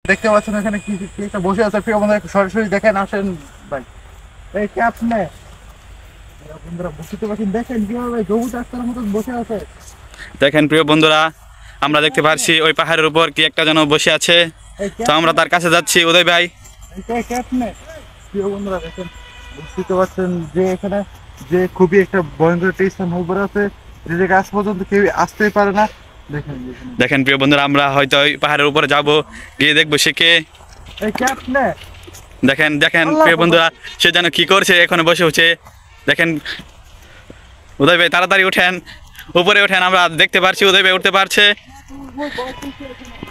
দেখতে পাচ্ছেন এখানে কি একটা বসে আছে, প্রিয় বন্ধুরা সরাসরি দেখেন, আসেন ভাই। এই ক্যাপ নে বন্ধুরা, বুঝতে পারছেন, দেখেন কিভাবে গবু চাষের মতো বসে আছে। দেখেন প্রিয় বন্ধুরা, আমরা দেখতে পাচ্ছি ওই পাহাড়ের উপর কি একটা যেন বসে আছে। তো আমরা তার কাছে যাচ্ছি। উদয় ভাই, ক্যাপ নে। প্রিয় বন্ধুরা দেখেন, বুঝতে পারছেন যে এখানে যে খুবই একটা ভয়ঙ্কর একটা স্থান হয়ে পড়ে আছে, যে জায়গায় আজ পর্যন্ত কেউ আসতেই পারে না। দেখেন দেখেন প্রিয় বন্ধুরা, আমরা হয়তো ওই পাহাড়ের উপরে যাব, গিয়ে দেখবো সে কে। দেখেন দেখেন প্রিয় বন্ধুরা, সে যেন কি করছে, এখানে বসে হচ্ছে। দেখেন উদয় ভাই, তাড়াতাড়ি উঠেন, উপরে উঠেন, আমরা দেখতে পারছি উদয় ভাই উঠতে পারছে।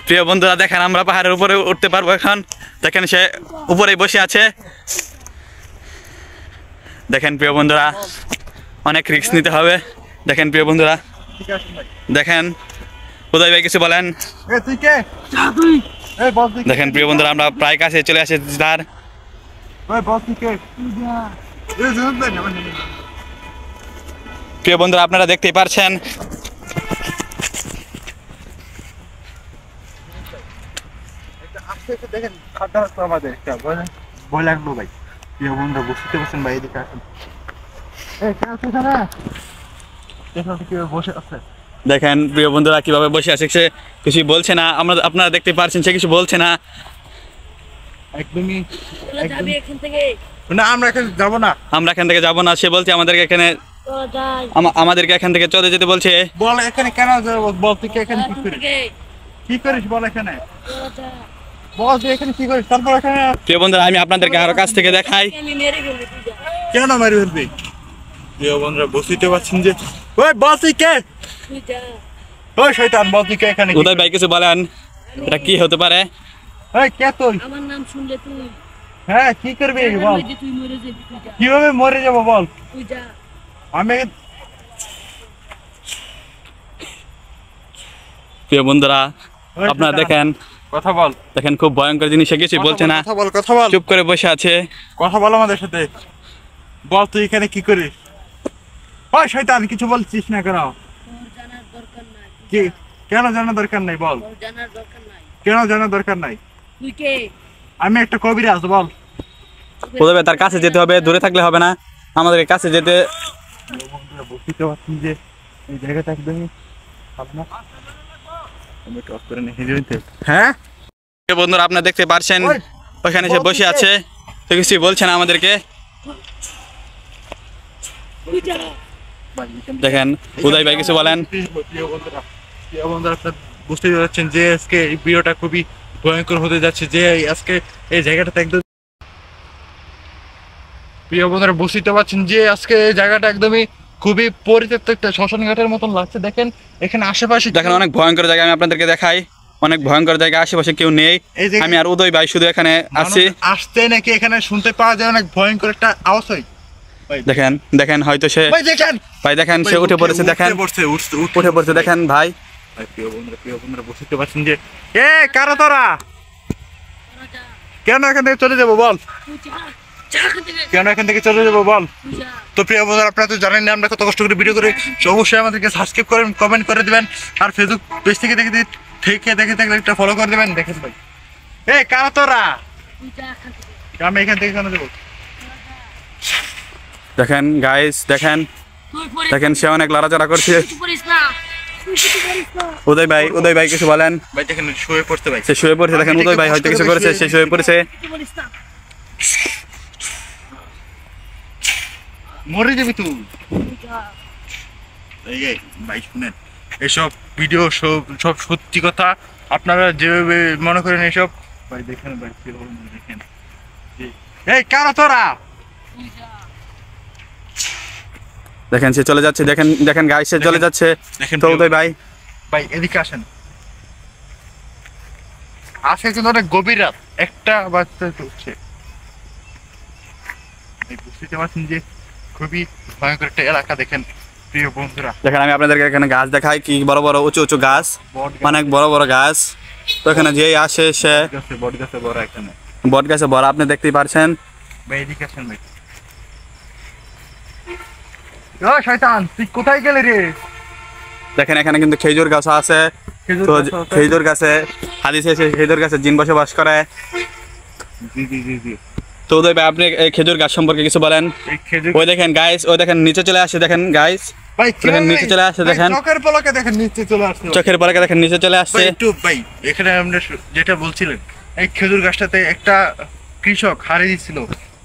প্রিয় বন্ধুরা দেখেন, আমরা পাহাড়ের উপরে উঠতে পারবো এখন। দেখেন সে উপরেই বসে আছে। দেখেন প্রিয় বন্ধুরা, অনেক রিস্ক নিতে হবে। দেখেন প্রিয় বন্ধুরা, দেখেন উদয় ভাই কিছু বলেন। দেখেন প্রিয় বন্ধুরা, আমরা প্রায় কাছে চলে এসেছি তার। প্রিয় বন্ধুরা, আপনারা দেখতেই পারছেন। দেখেন খাড্ডা হচ্ছে আমাদের একটা, ভয় লাগলো ভাই। প্রিয় বন্ধুরা বুঝতে পারছেন ভাই, এদিকে আসেন। বসে আছে। দেখেন প্রিয় বন্ধুরা কিভাবে বসে আছে, সে কিছু বলছে না। আপনারা দেখতে পাচ্ছেন সে কিছু বলছে না। একদমই না, আমরা এখানে যাবো না, আমরা এখান থেকে যাবো না। সে বলছে আমাদেরকে এখানে, আমাদেরকে এখান থেকে চলে যেতে বলছে। বল এখানে কেন যাবো, বল তুই এখানে কি করিস, কি করিস বল এখানে, বল তুই এখানে কি করিস, তারপর এখানে। প্রিয় বন্ধুরা, আমি আপনাদেরকে আরো কাছ থেকে দেখাই। কেন মারি ফেলবি? প্রিয় বন্ধুরা বুঝতে পারছেন যে ওই বল তুই কে, ওই শয়তান বল তুই কে এখানে। উদয় ভাই কিছু বলেন, এটা কি হতে পারে? ওই কে তুই? আমার নাম শুনলে তুই হ্যাঁ কি করবি বল, তুই মরে যাবি, তুই যা, কিভাবে মরে যাবো বল। তুই যা। আমি প্রিয় বন্ধুরা আপনারা দেখেন, কথা বল, দেখেন খুব ভয়ঙ্কর জিনিস, সে কিছু বলছে না, কথা বল, কথা বল, চুপ করে বসে আছে। কথা বল আমাদের সাথে, বল তুই এখানে কি করিস। ওই শয়তান কিছু বলছিস না কেন? তোর জানার দরকার নাই। কি কেন জানার দরকার নাই বল, তোর জানার দরকার নাই। কেন জানার দরকার নাই? তুই কে? আমি একটা কবিরাজ, বল। উদয় ভাই তার কাছে যেতে হবে, দূরে থাকলে হবে না, আমাদের কাছে যেতে। বুঝতে পারছি যে এই জায়গাটা একদমই হ্যাঁ। বন্ধুরা আপনারা দেখতে পারছেন ওইখানে সে বসে আছে, তো কিছু বলছে না আমাদেরকে। তুই যা। দেখেন উদয় ভাই কিছু বলেন। প্রিয় বন্ধুরা আপনারা বুঝতে পারছেন যে আজকে এই ভিডিওটা খুবই ভয়ঙ্কর হতে যাচ্ছে, যে আজকে এই জায়গাটাতে একদম, প্রিয় বন্ধুরা বুঝতে পারছেন যে আজকে এই জায়গাটা একদমই খুবই পরিত্যক্ত একটা শ্মশান ঘাটের মতন লাগছে। দেখেন এখানে আশেপাশে দেখেন অনেক ভয়ঙ্কর জায়গা, আমি আপনাদেরকে দেখাই, অনেক ভয়ঙ্কর জায়গা, আশেপাশে কেউ নেই। আমি আর উদয় ভাই শুধু এখানে আছি। আসতে নাকি এখানে শুনতে পাওয়া যায় অনেক ভয়ঙ্কর একটা আওয়াজ হয়। দেখেন দেখেন হয়তো সে ভাই, দেখেন সে উঠে পড়েছে, দেখেন উঠে পড়ছে, দেখেন ভাই। প্রিয় বন্ধুরা বুঝতে পারছেন যে এ কারা তোরা, কেন এখান থেকে চলে যাবো বল, তুই যা। যা এখান থেকে। কেন এখান থেকে চলে যাবো বল। তুই যা। তো প্রিয় বন্ধুরা আপনারা তো জানেন না আমরা কত কষ্ট করে ভিডিও করি, অবশ্যই আমাদেরকে সাবস্ক্রাইব করেন, কমেন্ট করে দিবেন, আর ফেসবুক পেজ থেকে দেখে থাকলে একটা ফলো করে দিবেন। দেখেন ভাই এ কারা তোরা, তুই যা এখান থেকে। আমি এখান থেকে কেন যাবো। দেখেন গাইস, দেখেন তুই পড়িস, দেখেন সে অনেক লড়াচড়া করছে। তুই পড়িস না, তুই কিছু করিস না। উদয় ভাই কিছু বলেন। ভাই দেখেন শুয়ে পড়তে ভাই, সে শুয়ে পড়ছে, দেখেন উদয় ভাই হয়তো কিছু করেছে, সে শুয়ে পড়েছে। কিছু করিস না। মরে যাবি তুই। তুই যা। এই ভাই শুনেন, এসব ভিডিও সব সত্যি কথা, আপনারা যেভাবে মনে করেন এসব। ভাই দেখেন ভাই দেখেন এই কারা তোরা, তুই যা। দেখেন সে চলে যাচ্ছে, দেখেন দেখেন গাইস সে চলে যাচ্ছে। দেখেন তো উদয় ভাই, ভাই এদিকে আসেন। আজকে কিন্তু অনেক গভীর রাত, একটা বাচ্চা চলছে। বুঝতে পারছেন যে খুবই ভয়ঙ্কর একটা এলাকা। দেখেন প্রিয় বন্ধুরা, দেখেন আমি আপনাদেরকে এখানে গাছ দেখাই, কি বড় বড় উঁচু উঁচু গাছ, অনেক বড় বড় গাছ। তো এখানে যেই আসে সে বট গাছে বড় এখানে, বট গাছে বড়, আপনি দেখতেই পারছেন। ভাই এদিকে আসেন ভাই। ও শয়তান তুই কোথায় গেলি রে? দেখেন এখানে কিন্তু খেজুর গাছ আছে, খেজুর তো গাছ আছে। খেজুর গাছে হাদিসে এসে খেজুর গাছে জিন বসবাস করে। জি জি জি জি। তো উদয় ভাই আপনি এই খেজুর গাছ সম্পর্কে কিছু বলেন। এই খেজুর ওই দেখেন গাইস, ওই দেখেন নিচে চলে আসে, দেখেন গাইস, ভাই দেখেন নিচে চলে আসছে, দেখেন চোখের পলকে দেখেন নিচে চলে আসছে। চোখের পলকে দেখেন নিচে চলে আসছে। ভাই একটু ভাই এখানে আপনি যেটা বলছিলেন এই খেজুর গাছটাতে একটা কৃষক হারিয়ে দিচ্ছিল,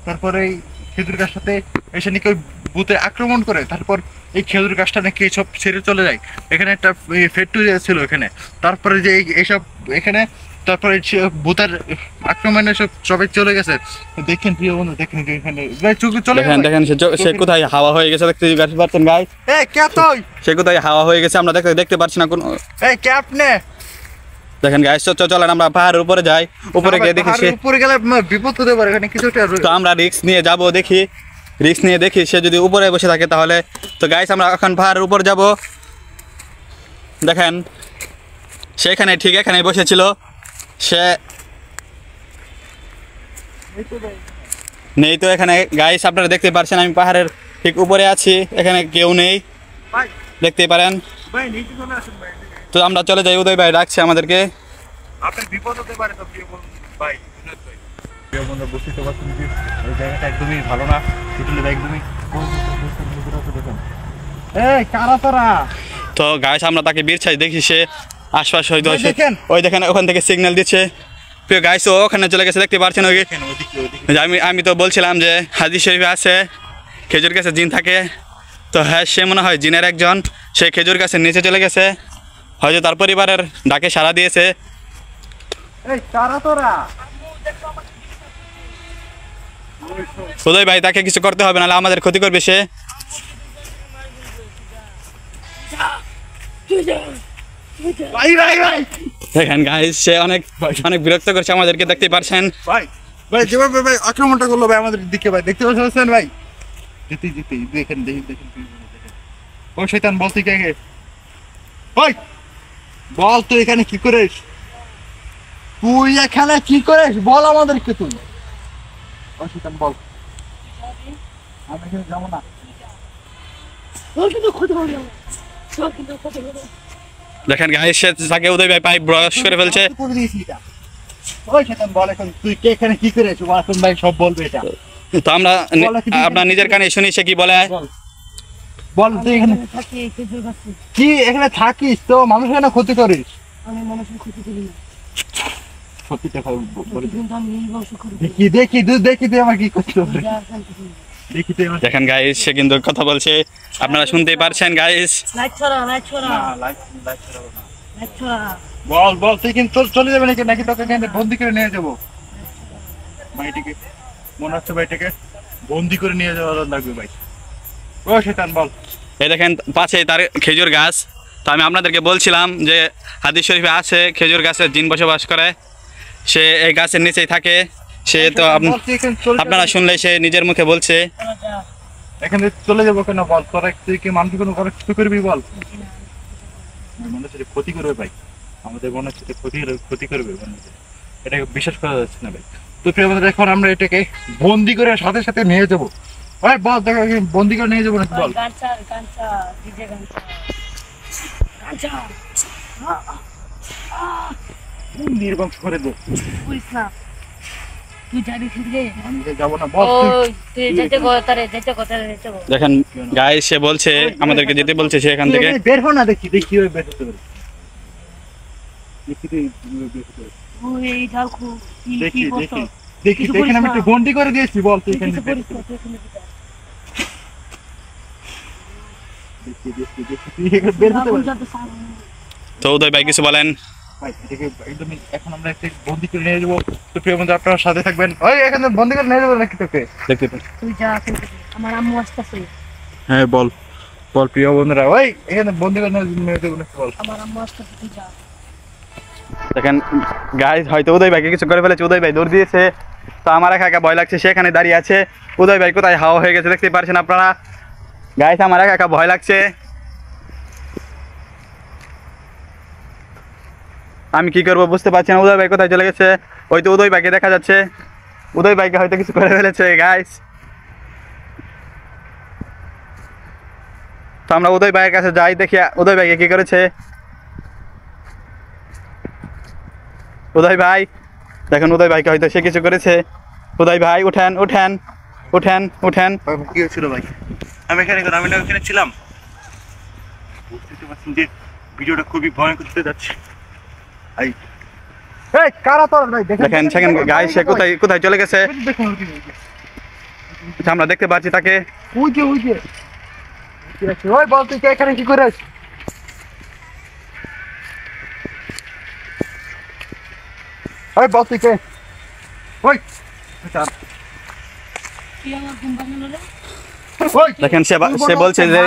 তারপরে এই খেজুর গাছটাতে এসে নাকি ওই ভূতে আক্রমণ করে, তারপর এই খেজুর গাছটা নাকি সব ছেড়ে চলে যায়। এখানে একটা ফ্যাক্টরি ছিল এখানে, তারপরে যে এইসব এখানে তারপরে ভূতের আক্রমণে সব সবাই চলে গেছে। দেখেন প্রিয় বন্ধু, দেখেন যে এখানে ভাই চোখে চলে দেখেন গেছে। দেখেন সে কোথায় হাওয়া হয়ে গেছে দেখতে পাচ্ছেন গাইস, এই কে তুই? সে কোথায় হাওয়া হয়ে গেছে আমরা দেখতে পাচ্ছি না কোন। এই কে আপনি? দেখেন গাইস চলেন আমরা পাহাড়ের উপরে যাই, উপরে গিয়ে দেখি সে, উপরে গেলে বিপদ হতে পারে, এখানে কিছুটা তো আমরা রিস্ক নিয়ে যাব, দেখি রিস্ক নিয়ে দেখি সে যদি উপরে বসে থাকে তাহলে। তো গাইস আমরা এখন পাহাড়ের উপর যাব। দেখেন সেখানে ঠিক এখানে বসেছিল, সে নেই তো এখানে গাইস, আপনারা দেখতে পাচ্ছেন আমি পাহাড়ের ঠিক উপরে আছি, এখানে কেউ নেই, ভাই দেখতে পারেন। ভাই নিচে চলে আসুন ভাই। তো আমরা চলে যাই, উদয় ভাই ডাকছে আমাদেরকে। আপনার বিপদ হতে পারে তো প্রিয় বন্ধু ভাই, বিনোদ ভাই। প্রিয় বন্ধু বুঝতে তো পারছেন যে এই জায়গাটা একদমই ভালো না, সেগুলো একদমই এই কারা তোরা? তো গাইস আমরা তাকে বীর ছাই দেখি, সে আশপাশ হয়তো ভাই দেখেন। ওই দেখেন ওখান থেকে সিগন্যাল দিচ্ছে। প্রিয় গাইস ও ওখানে চলে গেছে, দেখতে পাচ্ছেন ওই দেখেন ওদিকে ওদিকে। যে আমি তো বলছিলাম যে হাদিস শরীফে আছে খেজুর গাছে জিন থাকে। তো হ্যাঁ সে মনে হয় জিনের একজন, সে খেজুর গাছের নিচে চলে গেছে, হয়তো তার পরিবারের ডাকে সাড়া দিয়েছে। এই কারা তোরা? উদয় ভাই তাকে কিছু করতে হবে, নাহলে আমাদের ক্ষতি করবে সে। ভাই ভাই ভাই দেখেন গাইস সে অনেক অনেক বিরক্ত করছে আমাদেরকে, দেখতে পারছেন। ভাই ভাই যেভাবে ভাই আক্রমণটা করলো ভাই আমাদের দিকে ভাই, দেখতে পাচ্ছেন ভাই? যেতে যেতে দেখেন দেখেন দেখেন দেখেন। ও শয়তান বল তুই কে? ওই বল তুই এখানে কি করিস? তুই এখানে কি করিস বল আমাদেরকে তুই। ও শয়তান বল। আমি এখানে যাবো না। তোর কিন্তু ক্ষতি হবে না। তোর কিন্তু ক্ষতি হবে না। দেখেন গাইস সে তাকে উদয় ভাই পাইপ ব্রাশ করে ফেলছে। করে দিয়েছি এটা। ওই শয়তান বল এখন তুই কে এখানে কি করিস? ওয়াসন ভাই সব বলবে এটা। তো আমরা আপনার নিজের কানে শুনি সে কি বলে। বল বল তুই এখানে থাকি খেজুর গাছে। কি এখানে থাকিস তো মানুষের এখানে ক্ষতি করিস? আমি মানুষের ক্ষতি করি না। সত্যিটা বলে দে। কিন্তু আমি এই বংশ করি। দেখি দেখি দেখি তুই আমার কি করছিস? যা শান্তি করি। দেখি তুই আমার দেখেন গাইস সে কিন্তু কথা বলছে, আপনারা শুনতেই পারছেন গাইস। লাইট ছড়া, লাইট ছড়া, লাইট লাইট ছড়া। বল বল তুই কিন্তু চলে যাবে নাকি নাকি তোকে এখানে বন্দি করে নিয়ে যাবো? ভাইটিকে মনে হচ্ছে ভাইটাকে বন্দি করে নিয়ে যাওয়া লাগবে ভাই। ও শয়তান বল। এই দেখেন পাশে তার খেজুর গাছ। তো আমি আপনাদেরকে বলছিলাম যে হাদিস শরীফে আছে খেজুর গাছে জিন বসবাস করে, সে এই গাছের নিচেই থাকে। সে তো বল, তুই এখানে চলে আপনারা যাবি? শুনলে সে নিজের মুখে বলছে। চলো যা। এখানে চলে যাবো কেন বল? তোরা তুই কি মানুষ কোনো কিছু করবি বল? মনে হচ্ছে যে ক্ষতি করবে ভাই, আমাদের মনে হচ্ছে যে ক্ষতি করবে মনে হচ্ছে। এটাকে বিশ্বাস করা যাচ্ছে না ভাই। তো প্রিয় বন্ধুরা, এখন আমরা এটাকে বন্দি করে সাথে সাথে নিয়ে যাবো। ভাই বল দেখো বন্দি করে নিয়ে যাবো নাকি বল? গাঞ্চা, গাঞ্চা, ডিজে গাঞ্চা। গাঞ্চা। নির্বংশ করে দে। করিস না। তুই যাবি ফিরে। আমি যে যাবো না বল তুই। ওই তুই যেতে গো তারে, যেতে গো তারে, যেতে গো। দেখেন গাইস সে বলছে আমাদেরকে যেতে বলছে সে এখান থেকে। তুই বের হ না, দেখি দেখি ওই বের হতে পারে। দেখি তুই বের হতে পারে। ওই এই ঢাকু কি দেখি করছ? দেখি দেখি কিছু দেখেন আমি করিস একটু না। বন্দি করে দিয়েছি, বল তুই তুই এখানে কিছু বের করিস হতে না, পারে। তুই এখানে যা। দেখি দেখি দেখি তুই এখানে বের হতে আগুন পারে। জ্বলতে সামনে। তো উদয় ভাই কিছু বলেন। ভাই এটাকে একদমই এখন আমরা একটা বন্দি করে নিয়ে যাবো। তো প্রিয় বন্ধু আপনারা সাথে থাকবেন। ওই এখানে বন্দি করে নিয়ে যাবো নাকি তোকে? দেখতে পান। তুই যা ফিরে। আমার আম্মু আসতেছে। হ্যাঁ বল বল প্রিয় বন্ধুরা, ওই এখানে বন্দি করে নিয়ে যাবো নাকি বল? আমার আম্মু আসতেছে, তুই যা। দেখেন গাইস হয়তো উদয় ভাইকে কিছু করে ফেলেছে, উদয় ভাই দৌড় দিয়েছে। তো আমার একা একা ভয় লাগছে, সেখানে দাঁড়িয়ে আছে। উদয় ভাই কোথায় হাওয়া হয়ে গেছে দেখতে পারছেন আপনারা। গাইস আমার একা একা ভয় লাগছে। আমি কি করবো বুঝতে পারছি না। উদয় ভাই কোথায় চলে গেছে? হয়তো উদয় ভাইকে দেখা যাচ্ছে, উদয় ভাইকে হয়তো কিছু করে ফেলেছে গাইস। তো আমরা উদয় ভাইয়ের কাছে যাই, দেখি উদয় ভাইকে কি করেছে। উদয় ভাই দেখেন উদয় ভাইকে হয়তো সে কিছু করেছে। উদয় ভাই উঠেন উঠেন উঠেন উঠেন। ভাই, কি হয়েছিল ভাই? আমি না এখানে ছিলাম। বুঝতে পারছেন যে ভিডিওটা খুবই ভয়ঙ্কর হতে যাচ্ছে। এই কারা তোর ভাই? দেখেন সেখানে গাইস সে কোথায় কোথায় চলে গেছে। আচ্ছা, আমরা দেখতে পাচ্ছি তাকে। ওই যে কি আছে? ওই বল তুই এখানে কি করে আছিস? ওই বল তুই কে? ওই তুই আমার ঘুম ভাঙানো রে? ওই দেখেন সে বলছে যে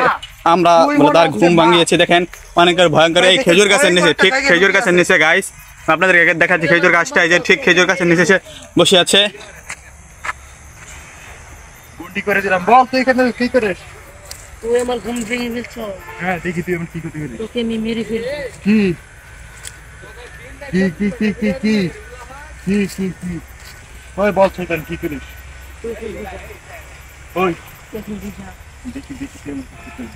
আমরা বলে তার ঘুম ভাঙিয়েছি। দেখেন অনেকের ভয়ঙ্কর এই খেজুর গাছের নিচে, ঠিক খেজুর গাছের নিচে গাইস আপনাদেরকে দেখাচ্ছি খেজুর গাছটা, এই যে ঠিক খেজুর গাছের নিচে সে বসে আছে। গুন্ডি করে দিলাম। বল তুই এখানে কি করিস? তুই আমার ঘুম ভেঙে ফেলছ। হ্যাঁ দেখি তুই এখন কি করতে পারিস। তোকে আমি মেরে ফেলবো। কি কি কি কি কি কি কি কি কি ওই বল শয়তান কি করিস? ওই এখন বুঝা। দেখি দেখি তুই এখন কি করিস?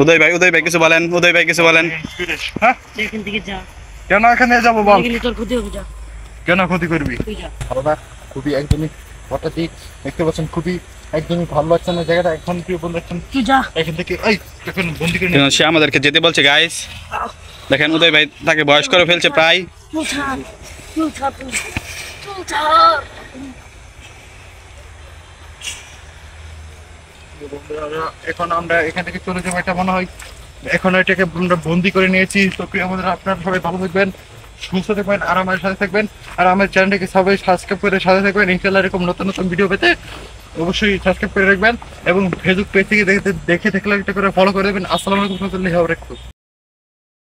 উদয় ভাই কিছু বলেন, উদয় ভাই কিছু বলেন। কি করিস? হ্যাঁ এখান থেকে যা। কেন এখানে যাবো বল? এখানে তোর ক্ষতি হবে, যা কেন ক্ষতি করবি? তুই যা। ভালো না, খুবই একদমই হঠাৎই দেখতে পাচ্ছেন, খুবই একদমই ভালো লাগছে না জায়গাটা। এখন প্রিয় বন্ধু তুই যা। এখান থেকে এই এখন বন্দি করে নিয়ে সে আমাদেরকে যেতে বলছে গাইস। দেখেন উদয় ভাই তাকে বয়স করে ফেলছে প্রায়। তুই ছাড়, তুই ছাড়, তুই ছাড়। এখন আমরা এখান থেকে চলে যাবো, এটা মনে হয় এখন এটাকে আমরা বন্দি করে নিয়েছি। তো প্রিয় আমাদের আপনারা সবাই ভালো থাকবেন, সুস্থ থাকবেন, আর আমার সাথে থাকবেন, আর আমার চ্যানেলটাকে সবাই সাবস্ক্রাইব করে সাথে থাকবেন। ইনশাআল্লাহ এরকম নতুন নতুন ভিডিও পেতে অবশ্যই সাবস্ক্রাইব করে রাখবেন, এবং ফেসবুক পেজ থেকে দেখে থাকলে একটা করে ফলো করে দেবেন। আসসালামু আলাইকুম।